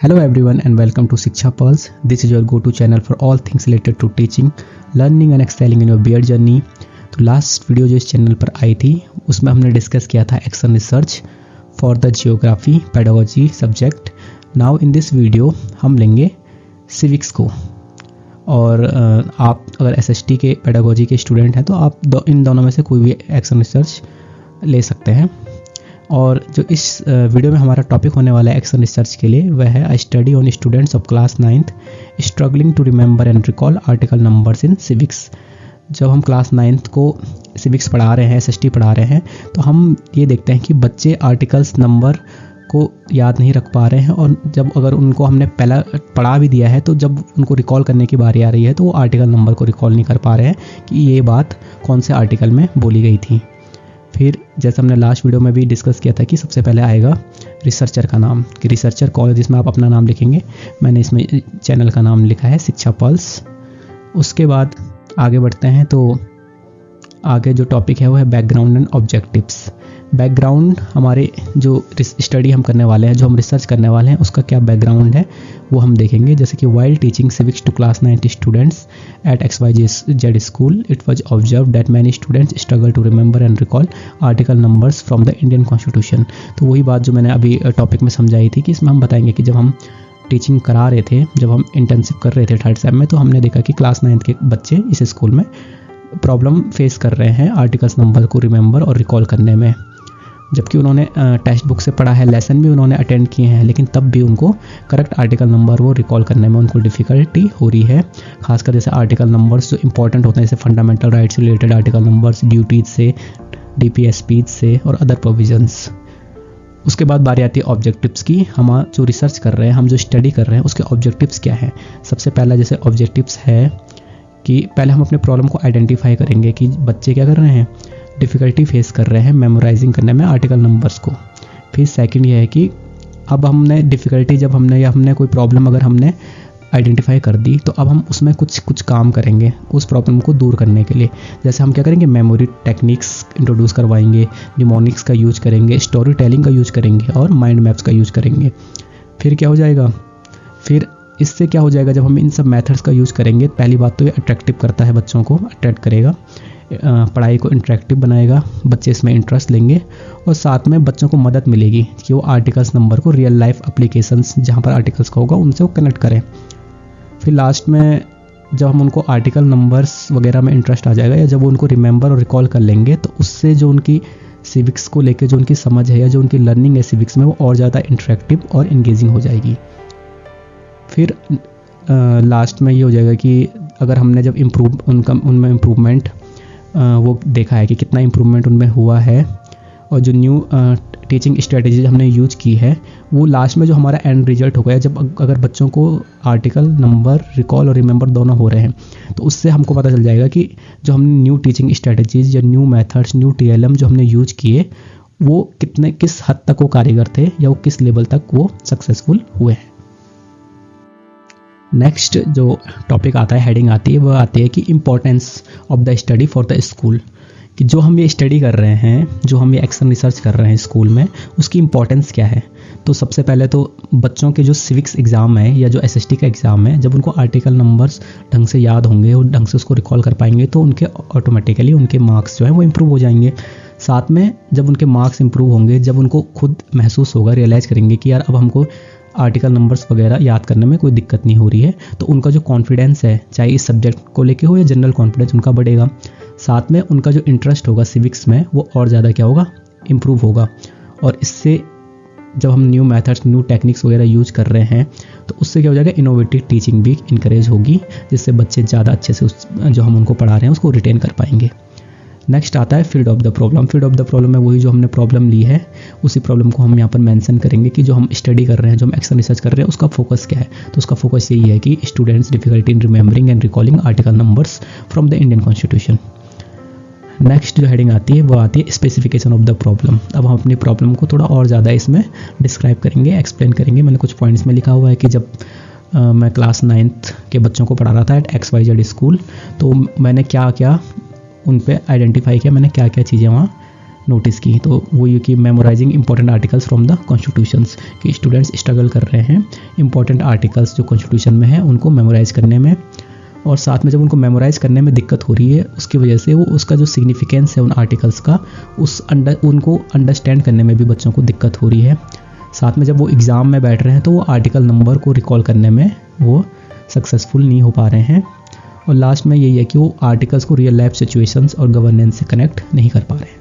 Hello everyone and welcome to Shiksha Pulse. This is your go-to channel for all things related to teaching, learning and excelling in your BEd journey. तो last video जो इस channel पर आई थी उसमें हमने discuss किया था action research for the geography pedagogy subject. Now in this video हम लेंगे सिविक्स को. और आप अगर एसएसटी के पेडागोजी के स्टूडेंट हैं तो आप इन दोनों में से कोई भी एक्शन रिसर्च ले सकते हैं. और जो इस वीडियो में हमारा टॉपिक होने वाला है एक्शन रिसर्च के लिए वह है study on students of class 9th struggling to remember and recall article numbers in civics. जब हम क्लास 9th को सिविक्स पढ़ा रहे हैं, एसएसटी पढ़ा रहे हैं, तो हम ये देखते हैं कि बच्चे आर्टिकल्स नंबर को याद नहीं रख पा रहे हैं. और जब अगर उनको हमने पहला पढ़ा भी दिया है तो जब उनको रिकॉल करने की बारी आ रही है तो वो आर्टिकल नंबर को रिकॉल नहीं कर पा रहे हैं कि ये बात कौन से आर्टिकल में बोली गई थी. फिर जैसे हमने लास्ट वीडियो में भी डिस्कस किया था कि सबसे पहले आएगा रिसर्चर का नाम, कि रिसर्चर कौन है, जिसमें आप अपना नाम लिखेंगे. मैंने इसमें चैनल का नाम लिखा है शिक्षा पल्स. उसके बाद आगे बढ़ते हैं तो आगे जो टॉपिक है वो है बैकग्राउंड एंड ऑब्जेक्टिव्स. बैकग्राउंड हमारे जो स्टडी हम करने वाले हैं, जो हम रिसर्च करने वाले हैं, उसका क्या बैकग्राउंड है वो हम देखेंगे. जैसे कि while teaching civics to class 9th students at XYZ school it was observe that many students struggle to remember and recall article numbers from the Indian constitution. तो वही बात जो मैंने अभी टॉपिक में समझाई थी कि इसमें हम बताएंगे कि जब हम टीचिंग करा रहे थे, जब हम इंटर्नशिप कर रहे थे 3rd सेम में, तो हमने देखा कि क्लास 9th के बच्चे इस स्कूल में प्रॉब्लम फेस कर रहे हैं आर्टिकल्स नंबर को रिमेंबर और रिकॉल करने में. जबकि उन्होंने टेक्स्ट बुक से पढ़ा है, लेसन भी उन्होंने अटेंड किए हैं, लेकिन तब भी उनको करेक्ट आर्टिकल नंबर वो रिकॉल करने में उनको डिफ़िकल्टी हो रही है. खासकर जैसे आर्टिकल नंबर्स जो इंपॉर्टेंट होते हैं, जैसे फंडामेंटल राइट्स से रिलेटेड आर्टिकल नंबर्स, ड्यूटीज से, DPSPs से और अदर प्रोविजंस. उसके बाद बारी आती है ऑब्जेक्टिव्स की. हम जो रिसर्च कर रहे हैं, हम जो स्टडी कर रहे हैं, उसके ऑब्जेक्टिव्स क्या हैं. सबसे पहला जैसे ऑब्जेक्टिव्स है कि पहले हम अपने प्रॉब्लम को आइडेंटिफाई करेंगे कि बच्चे क्या कर रहे हैं, डिफ़िकल्टी फेस कर रहे हैं मेमोराइजिंग करने में आर्टिकल नंबर्स को. फिर सेकंड ये है कि अब हमने डिफ़िकल्टी जब हमने कोई प्रॉब्लम अगर हमने आइडेंटिफाई कर दी तो अब हम उसमें कुछ काम करेंगे उस प्रॉब्लम को दूर करने के लिए. जैसे हम क्या करेंगे, मेमोरी टेक्निक्स इंट्रोड्यूस करवाएंगे, निमोनिक्स का यूज करेंगे, स्टोरी टेलिंग का यूज करेंगे और माइंड मैप्स का यूज करेंगे. फिर क्या हो जाएगा, फिर इससे क्या हो जाएगा, जब हम इन सब मेथड्स का यूज़ करेंगे, पहली बात तो ये अट्रैक्टिव करता है, बच्चों को अट्रैक्ट करेगा, पढ़ाई को इंटरेक्टिव बनाएगा, बच्चे इसमें इंटरेस्ट लेंगे और साथ में बच्चों को मदद मिलेगी कि वो आर्टिकल्स नंबर को रियल लाइफ एप्लीकेशंस जहाँ पर आर्टिकल्स का होगा उनसे वो कनेक्ट करें. फिर लास्ट में जब हम उनको आर्टिकल नंबर्स वगैरह में इंटरेस्ट आ जाएगा या जब वो उनको रिमेंबर और रिकॉल कर लेंगे तो उससे जो उनकी सिविक्स को लेकर जो उनकी समझ है या जो उनकी लर्निंग है सिविक्स में, वो और ज़्यादा इंटरेक्टिव और इंगेजिंग हो जाएगी. फिर लास्ट में ये हो जाएगा कि अगर हमने जब उनमें इम्प्रूवमेंट वो देखा है कि कितना इम्प्रूवमेंट उनमें हुआ है और जो न्यू टीचिंग स्ट्रेटजी हमने यूज की है, वो लास्ट में जो हमारा एंड रिजल्ट होगा, जब अगर बच्चों को आर्टिकल नंबर रिकॉल और रिमेंबर दोनों हो रहे हैं तो उससे हमको पता चल जाएगा कि जो हमने न्यू टीचिंग स्ट्रेटजीज या न्यू मेथड्स, न्यू TLM जो हमने यूज किए वो किस हद तक वो कारीगर थे या वो किस लेवल तक वो सक्सेसफुल हुए हैं. नेक्स्ट जो टॉपिक आता है, हेडिंग आती है, वह आती है कि importance of the study for the school. कि जो हम ये स्टडी कर रहे हैं, जो हम ये एक्शन रिसर्च कर रहे हैं स्कूल में, उसकी इम्पोर्टेंस क्या है. तो सबसे पहले तो बच्चों के जो सिविक्स एग्ज़ाम है या जो SST का एग्ज़ाम है, जब उनको आर्टिकल नंबर्स ढंग से याद होंगे और ढंग से उसको रिकॉल कर पाएंगे तो उनके ऑटोमेटिकली उनके मार्क्स जो है वो इम्प्रूव हो जाएंगे. साथ में जब उनके मार्क्स इम्प्रूव होंगे, जब उनको खुद महसूस होगा, रियलाइज़ करेंगे कि यार अब हमको आर्टिकल नंबर्स वगैरह याद करने में कोई दिक्कत नहीं हो रही है, तो उनका जो कॉन्फिडेंस है, चाहे इस सब्जेक्ट को लेके हो या जनरल कॉन्फिडेंस, उनका बढ़ेगा. साथ में उनका जो इंटरेस्ट होगा सिविक्स में वो और ज़्यादा क्या होगा, इम्प्रूव होगा. और इससे जब हम न्यू मेथड्स, न्यू टेक्निक्स वगैरह यूज कर रहे हैं तो उससे क्या हो जाएगा, इनोवेटिव टीचिंग भी इनकरेज होगी, जिससे बच्चे ज़्यादा अच्छे से जो हम उनको पढ़ा रहे हैं उसको रिटेन कर पाएंगे. नेक्स्ट आता है field of the problem. Field of the problem में वही जो हमने प्रॉब्लम ली है उसी प्रॉब्लम को हम यहाँ पर मेंशन करेंगे कि जो हम स्टडी कर रहे हैं, जो हम एक्शन रिसर्च कर रहे हैं, उसका फोकस क्या है. तो उसका फोकस यही है कि students difficulty in remembering and recalling article numbers from the Indian constitution. Next जो हेडिंग आती है वो आती है स्पेसिफिकेशन ऑफ द प्रॉब्लम. अब हम अपनी प्रॉब्लम को थोड़ा और ज़्यादा इसमें डिस्क्राइब करेंगे, एक्सप्लेन करेंगे. मैंने कुछ पॉइंट्स में लिखा हुआ है कि जब मैं क्लास 9th के बच्चों को पढ़ा रहा था एट XYZ स्कूल, तो मैंने क्या क्या उन पे आइडेंटिफाई किया, मैंने क्या क्या चीज़ें वहाँ नोटिस की, तो वो ये कि memorising important articles from the constitutions, कि स्टूडेंट्स स्ट्रगल कर रहे हैं इंपॉर्टेंट आर्टिकल्स जो कॉन्स्टिट्यूशन में है उनको मेमोराइज करने में, और साथ में जब उनको मेमोराइज करने में दिक्कत हो रही है उसकी वजह से वो उसका जो सिग्निफिकेंस है उन आर्टिकल्स का उनको अंडरस्टैंड करने में भी बच्चों को दिक्कत हो रही है। साथ में जब वो एग्ज़ाम में बैठ रहे हैं तो वो आर्टिकल नंबर को रिकॉल करने में वो सक्सेसफुल नहीं हो पा रहे हैं, और लास्ट में यही है कि वो आर्टिकल्स को रियल लाइफ सिचुएशंस और गवर्नेंस से कनेक्ट नहीं कर पा रहे हैं।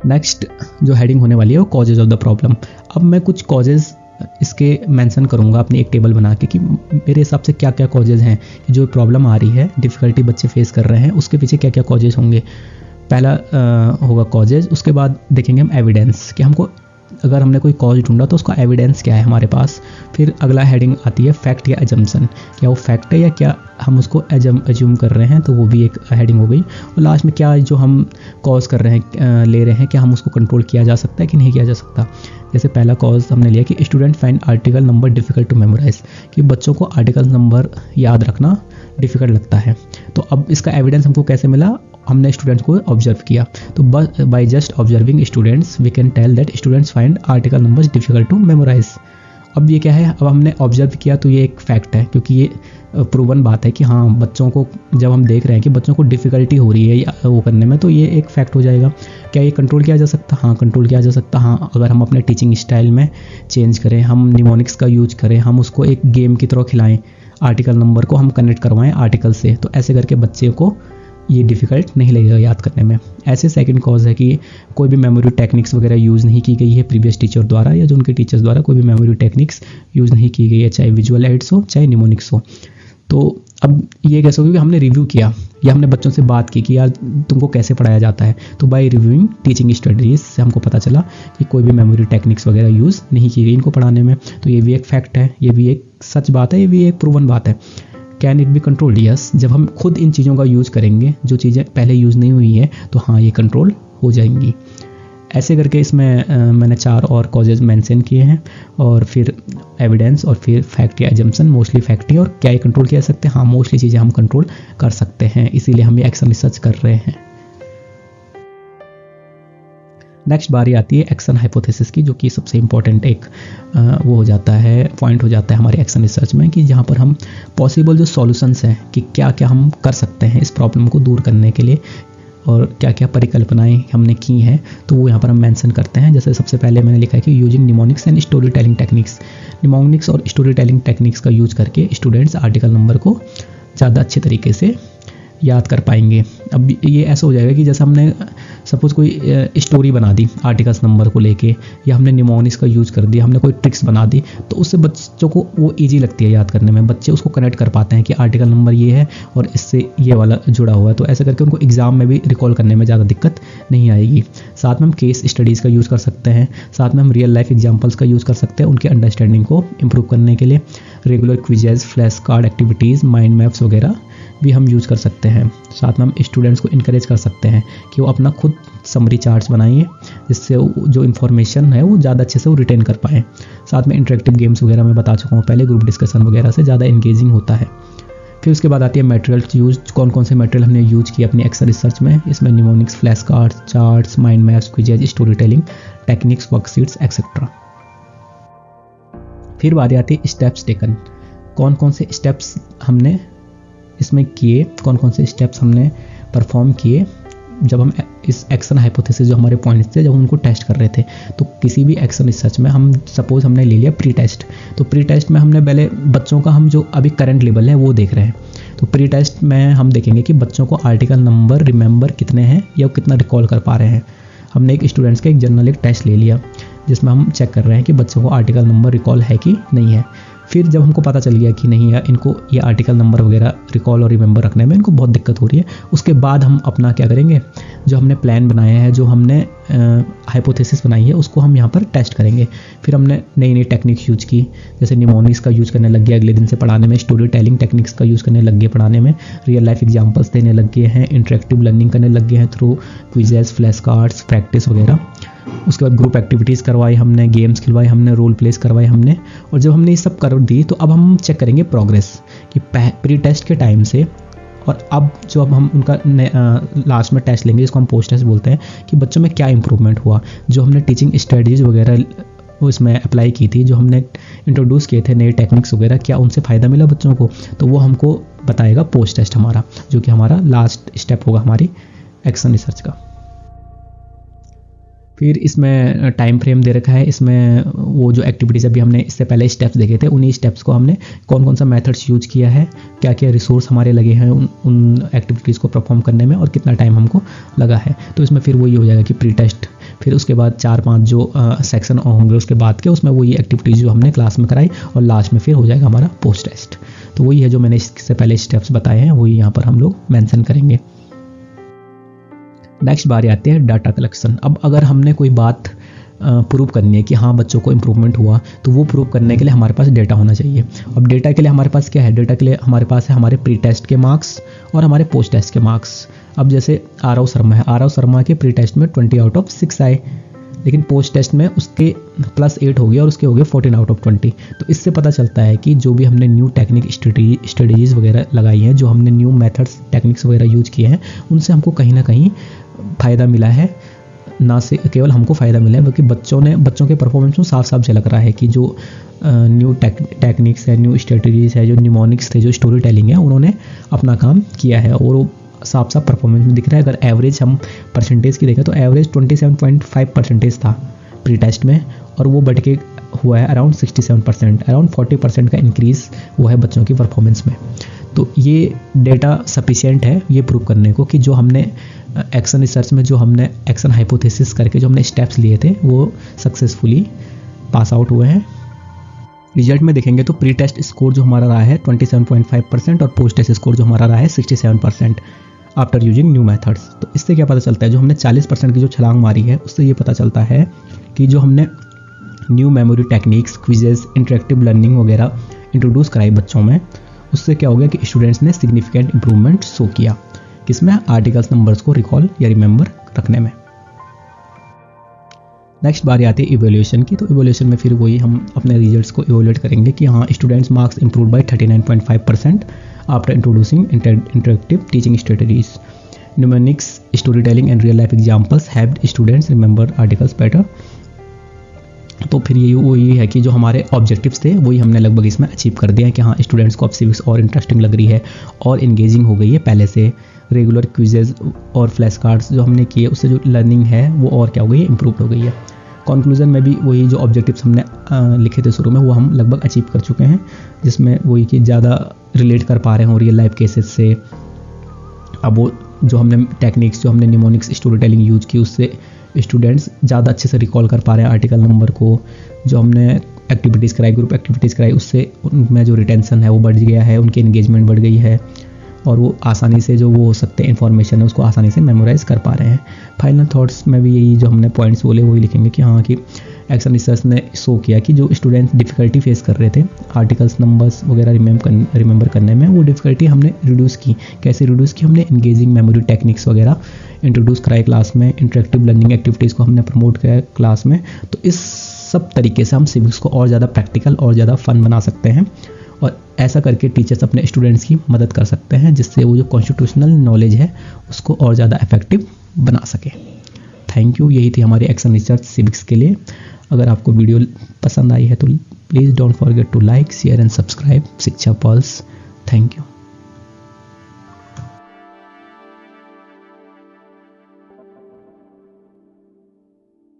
नेक्स्ट जो हेडिंग होने वाली है वो कॉजेज ऑफ द प्रॉब्लम। अब मैं कुछ कॉजेज इसके मेंशन करूंगा अपनी एक टेबल बना के कि मेरे हिसाब से क्या क्या कॉजेज हैं कि जो प्रॉब्लम आ रही है, डिफ़िकल्टी बच्चे फेस कर रहे हैं, उसके पीछे क्या क्या कॉजेज होंगे। पहला होगा कॉजेज, उसके बाद देखेंगे हम एविडेंस कि हमको अगर हमने कोई कॉज ढूंढा तो उसका एविडेंस क्या है हमारे पास। फिर अगला हेडिंग आती है फैक्ट या एजम्पशन, क्या वो फैक्ट है या क्या हम उसको एज्यूम कर रहे हैं, तो वो भी एक हेडिंग हो गई। और लास्ट में क्या जो हम कॉज कर रहे हैं ले रहे हैं क्या हम उसको कंट्रोल किया जा सकता है कि नहीं किया जा सकता। जैसे पहला कॉज हमने लिया कि student find article number difficult to memorise, कि बच्चों को आर्टिकल नंबर याद रखना डिफ़िकल्ट लगता है। तो अब इसका एविडेंस हमको कैसे मिला, हमने स्टूडेंट्स को ऑब्जर्व किया, तो by just observing students we can tell that students find article numbers difficult to memorise. अब ये क्या है, अब हमने ऑब्जर्व किया तो ये एक फैक्ट है, क्योंकि ये प्रूवन बात है कि हाँ बच्चों को जब हम देख रहे हैं कि बच्चों को डिफ़िकल्टी हो रही है वो करने में, तो ये एक फैक्ट हो जाएगा। क्या ये कंट्रोल किया जा सकता, हाँ कंट्रोल किया जा सकता। हाँ अगर हम अपने टीचिंग स्टाइल में चेंज करें, हम निमोनिक्स का यूज करें, हम उसको एक गेम की तरह खिलाएं, आर्टिकल नंबर को हम कनेक्ट करवाएं आर्टिकल से, तो ऐसे करके बच्चे को ये डिफ़िकल्ट नहीं लगेगा याद करने में। ऐसे सेकंड कॉज है कि कोई भी मेमोरी टेक्निक्स वगैरह यूज़ नहीं की गई है प्रीवियस टीचर द्वारा या जो उनके टीचर्स द्वारा कोई भी मेमोरी टेक्निक्स यूज़ नहीं की गई है, चाहे विजुअल एड्स हो चाहे निमोनिक्स हो। तो अब ये कैसे होगा कि हमने रिव्यू किया या हमने बच्चों से बात की कि यार तुमको कैसे पढ़ाया जाता है, तो बाय रिव्यूइंग टीचिंग स्टडीज से हमको पता चला कि कोई भी मेमोरी टेक्निक्स वगैरह यूज़ नहीं की गई इनको पढ़ाने में। तो ये भी एक फैक्ट है, ये भी एक सच बात है, ये भी एक प्रूवन बात है। Can it be controlled, yes. जब हम खुद इन चीज़ों का यूज़ करेंगे जो चीज़ें पहले यूज़ नहीं हुई है तो हाँ ये कंट्रोल हो जाएंगी। ऐसे करके इसमें मैंने 4 और कॉजेज मेंशन किए हैं, और फिर एविडेंस, और फिर फैक्ट या एजम्पशन, मोस्टली फैक्ट ही। और क्या ये कंट्रोल किया जा सकते हैं, हाँ मोस्टली चीज़ें हम कंट्रोल कर सकते हैं, इसीलिए हम ये एक्शन रिसर्च कर रहे हैं। नेक्स्ट बारी आती है एक्शन हाइपोथेसिस की, जो कि सबसे इम्पॉर्टेंट एक वो हो जाता है, पॉइंट हो जाता है हमारे एक्शन रिसर्च में, कि जहाँ पर हम पॉसिबल जो सॉल्यूशंस हैं कि क्या क्या हम कर सकते हैं इस प्रॉब्लम को दूर करने के लिए, और क्या क्या परिकल्पनाएं हमने की हैं, तो वो यहाँ पर हम मेंशन करते हैं। जैसे सबसे पहले मैंने लिखा है कि using mnemonics and story telling techniques, mnemonics और स्टोरी टेलिंग टेक्निक्स का यूज करके स्टूडेंट्स आर्टिकल नंबर को ज़्यादा अच्छे तरीके से याद कर पाएंगे। अब ये ऐसा हो जाएगा कि जैसे हमने सपोज़ कोई स्टोरी बना दी आर्टिकल्स नंबर को लेके, या हमने निमोनिक्स का यूज़ कर दिया, हमने कोई ट्रिक्स बना दी, तो उससे बच्चों को वो इजी लगती है याद करने में, बच्चे उसको कनेक्ट कर पाते हैं कि आर्टिकल नंबर ये है और इससे ये वाला जुड़ा हुआ है, तो ऐसे करके उनको एग्ज़ाम में भी रिकॉल करने में ज़्यादा दिक्कत नहीं आएगी। साथ में हम केस स्टडीज़ का यूज़ कर सकते हैं, साथ में हम रियल लाइफ एग्जाम्पल्स का यूज़ कर सकते हैं उनके अंडरस्टैंडिंग को इम्प्रूव करने के लिए। Regular quizzes, flash card activities, mind maps वगैरह भी हम यूज़ कर सकते हैं। साथ में हम स्टूडेंट्स को इनकरेज कर सकते हैं कि वो अपना खुद समरी चार्ट्स बनाइए, जिससे जो इन्फॉर्मेशन है वो ज़्यादा अच्छे से वो रिटेन कर पाएँ। साथ में इंटरेक्टिव गेम्स वगैरह मैं बता चुका हूँ पहले, ग्रुप डिस्कशन वगैरह से ज़्यादा इंगेजिंग होता है। फिर उसके बाद आती है मटेरियल्स यूज, कौन कौन से मटेरियल हमने यूज किए अपनी एक्सेल रिसर्च में। इसमें mnemonics, flash cards, charts, mind maps, quizzes, story telling techniques, worksheets etcetera. फिर बारी आती है स्टेप्स टेकन, कौन कौन से स्टेप्स हमने इसमें किए, कौन कौन से स्टेप्स हमने परफॉर्म किए जब हम इस एक्शन हाइपोथेसिस जो हमारे पॉइंट्स थे जब उनको टेस्ट कर रहे थे। तो किसी भी एक्शन रिसर्च में हम सपोज हमने ले लिया प्री टेस्ट, तो प्री टेस्ट में हमने पहले बच्चों का हम जो अभी करंट लेवल है वो देख रहे हैं। तो प्री टेस्ट में हम देखेंगे कि बच्चों को आर्टिकल नंबर रिमेंबर कितने हैं या वो कितना रिकॉल कर पा रहे हैं। हमने एक स्टूडेंट्स का एक जनरल एक टेस्ट ले लिया जिसमें हम चेक कर रहे हैं कि बच्चों को आर्टिकल नंबर रिकॉल है कि नहीं है। फिर जब हमको पता चल गया कि नहीं है, इनको ये आर्टिकल नंबर वगैरह रिकॉल और रिमेंबर रखने में इनको बहुत दिक्कत हो रही है, उसके बाद हम अपना क्या करेंगे, जो हमने प्लान बनाया है, जो हमने हाइपोथेसिस बनाई है, उसको हम यहाँ पर टेस्ट करेंगे। फिर हमने नई नई टेक्निक्स यूज की, जैसे निमोनिक्स का यूज़ करने लग गया अगले दिन से पढ़ाने में, स्टोरी टेलिंग टेक्निक्स का यूज़ करने लग गए पढ़ाने में, रियल लाइफ एग्जाम्पल्स देने लग गए हैं, इंटरेक्टिव लर्निंग करने लग गए हैं through quizzes, flash cards, practice वगैरह। उसके बाद ग्रुप एक्टिविटीज़ करवाई हमने, गेम्स खिलवाए हमने, रोल प्लेस करवाए हमने। और जब हमने ये सब कर दी तो अब हम चेक करेंगे प्रोग्रेस कि प्री टेस्ट के टाइम से और अब जो अब हम उनका लास्ट में टेस्ट लेंगे, जिसको हम पोस्ट टेस्ट बोलते हैं, कि बच्चों में क्या इंप्रूवमेंट हुआ, जो हमने टीचिंग स्ट्रेटजीज वगैरह उसमें अप्लाई की थी, जो हमने इंट्रोड्यूस किए थे नए टेक्निक्स वगैरह, क्या उनसे फ़ायदा मिला बच्चों को, तो वो हमको बताएगा पोस्ट टेस्ट हमारा, जो कि हमारा लास्ट स्टेप होगा हमारी एक्शन रिसर्च का। फिर इसमें टाइम फ्रेम दे रखा है, इसमें वो जो एक्टिविटीज़ अभी हमने इससे पहले स्टेप्स देखे थे, उन्हीं स्टेप्स को हमने कौन कौन सा मेथड्स यूज किया है, क्या क्या रिसोर्स हमारे लगे हैं उन एक्टिविटीज़ को परफॉर्म करने में, और कितना टाइम हमको लगा है। तो इसमें फिर वही हो जाएगा कि प्री टेस्ट, फिर उसके बाद 4-5 जो सेक्शन होंगे उसके बाद के, उसमें वही एक्टिविटीज़ जो हमने क्लास में कराई, और लास्ट में फिर हो जाएगा हमारा पोस्ट टेस्ट। तो वही है जो मैंने इससे पहले स्टेप्स बताए हैं, वही यहाँ पर हम लोग मेंशन करेंगे। नेक्स्ट बारी आती है डाटा कलेक्शन। अब अगर हमने कोई बात प्रूव करनी है कि हाँ बच्चों को इम्प्रूवमेंट हुआ, तो वो प्रूव करने के लिए हमारे पास डेटा होना चाहिए। अब डेटा के लिए हमारे पास क्या है, डेटा के लिए हमारे पास है हमारे प्री टेस्ट के मार्क्स और हमारे पोस्ट टेस्ट के मार्क्स। अब जैसे आरव शर्मा है, आरव शर्मा के प्री टेस्ट में 20/6 आए, लेकिन पोस्ट टेस्ट में उसके +8 हो गया और उसके हो गए 14/20। तो इससे पता चलता है कि जो भी हमने न्यू टेक्निक स्ट्रेटजीज वगैरह लगाई हैं, जो हमने न्यू मेथड्स टेक्निक्स वगैरह यूज किए हैं, उनसे हमको कहीं ना कहीं फ़ायदा मिला है। ना से केवल हमको फ़ायदा मिला है, बल्कि बच्चों के परफॉर्मेंस में साफ साफ झलक रहा है कि जो न्यू टेक्निक्स है, न्यू स्ट्रेटजीज है, जो न्यूमोनिक्स थे, जो स्टोरी टेलिंग है, उन्होंने अपना काम किया है, और वो साफ साफ परफॉर्मेंस में दिख रहा है। अगर एवरेज हम परसेंटेज की देखें तो एवरेज 27.5% था प्री टेस्ट में, और वो बढ़ के हुआ है अराउंड 67%, अराउंड 40% का इंक्रीज़ हुआ है बच्चों की परफॉर्मेंस में। तो ये डेटा सफिशिएंट है ये प्रूव करने को कि जो हमने एक्शन रिसर्च में, जो हमने एक्शन हाइपोथेसिस करके जो हमने स्टेप्स लिए थे, वो सक्सेसफुली पास आउट हुए हैं। रिजल्ट में देखेंगे तो प्री टेस्ट स्कोर जो हमारा रहा है 27.5% और पोस्ट टेस्ट स्कोर जो हमारा रहा है 67% आफ्टर यूजिंग न्यू मेथड्स। तो इससे क्या पता चलता है, जो हमने 40% की जो छलांग मारी है, उससे ये पता चलता है कि जो हमने new memory techniques, quizzes, interactive learning वगैरह इंट्रोड्यूस कराई बच्चों में, उससे क्या हो गया कि स्टूडेंट्स ने सिग्निफिकेंट इंप्रूवमेंट शो किया, किसमें, आर्टिकल्स नंबर्स को रिकॉल या रिमेंबर रखने में। नेक्स्ट बारी आती है इवैल्यूएशन की। तो इवैल्यूएशन में फिर वही हम अपने रिजल्ट्स को इवैल्यूएट करेंगे कि हाँ students marks improve by 39.5% after introducing interactive teaching strategies, numerics, story telling and real life examples helped students remember articles better. तो फिर ये वही है कि जो हमारे ऑब्जेक्टिव्स थे वही हमने लगभग इसमें अचीव कर दिया है कि हाँ स्टूडेंट्स को अब सिविक्स और इंटरेस्टिंग लग रही है और इंगेजिंग हो गई है पहले से। रेगुलर क्विजेज और फ्लैश कार्ड्स जो हमने किए, उससे जो लर्निंग है वो और क्या हो गई है, इम्प्रूव हो गई है। कंक्लूजन में भी वही जो ऑब्जेक्टिव्स हमने लिखे थे शुरू में, वो हम लगभग अचीव कर चुके हैं, जिसमें वही कि ज़्यादा रिलेट कर पा रहे हैं रियल लाइफ केसेस से। अब वो जो हमने टेक्निक्स, जो हमने निमोनिक्स स्टोरी टेलिंग यूज की, उससे स्टूडेंट्स ज़्यादा अच्छे से रिकॉल कर पा रहे हैं आर्टिकल नंबर को। जो हमने एक्टिविटीज़ कराई, ग्रुप एक्टिविटीज़ कराई, उससे उनमें जो रिटेंशन है वो बढ़ गया है, उनकी एंगेजमेंट बढ़ गई है, और वो आसानी से जो वो हो सकते हैं इन्फॉर्मेशन है उसको आसानी से मेमोराइज कर पा रहे हैं। फाइनल थॉट्स में भी यही जो हमने पॉइंट्स बोले वही लिखेंगे कि हाँ कि एक्शन रिसर्च ने शो किया कि जो स्टूडेंट्स डिफ़िकल्टी फेस कर रहे थे आर्टिकल्स नंबर्स वगैरह रिमेंबर करने में, वो डिफ़िकल्टी हमने रिड्यूस की। कैसे रिड्यूस की, हमने इंगेजिंग मेमोरी टेक्निक्स वगैरह इंट्रोड्यूस कराए क्लास में, इंटरेक्टिव लर्निंग एक्टिविटीज़ को हमने प्रमोट किया क्लास में। तो इस सब तरीके से हम सिविक्स को और ज़्यादा प्रैक्टिकल और ज़्यादा फन बना सकते हैं, और ऐसा करके टीचर्स अपने स्टूडेंट्स की मदद कर सकते हैं, जिससे वो जो कॉन्स्टिट्यूशनल नॉलेज है उसको और ज़्यादा इफेक्टिव बना सके। Thank you. यही थी हमारी एक्शन रिसर्च सिविक्स के लिए। अगर आपको वीडियो पसंद आई है तो please don't forget to like, share and subscribe Shiksha Pulse. Thank you.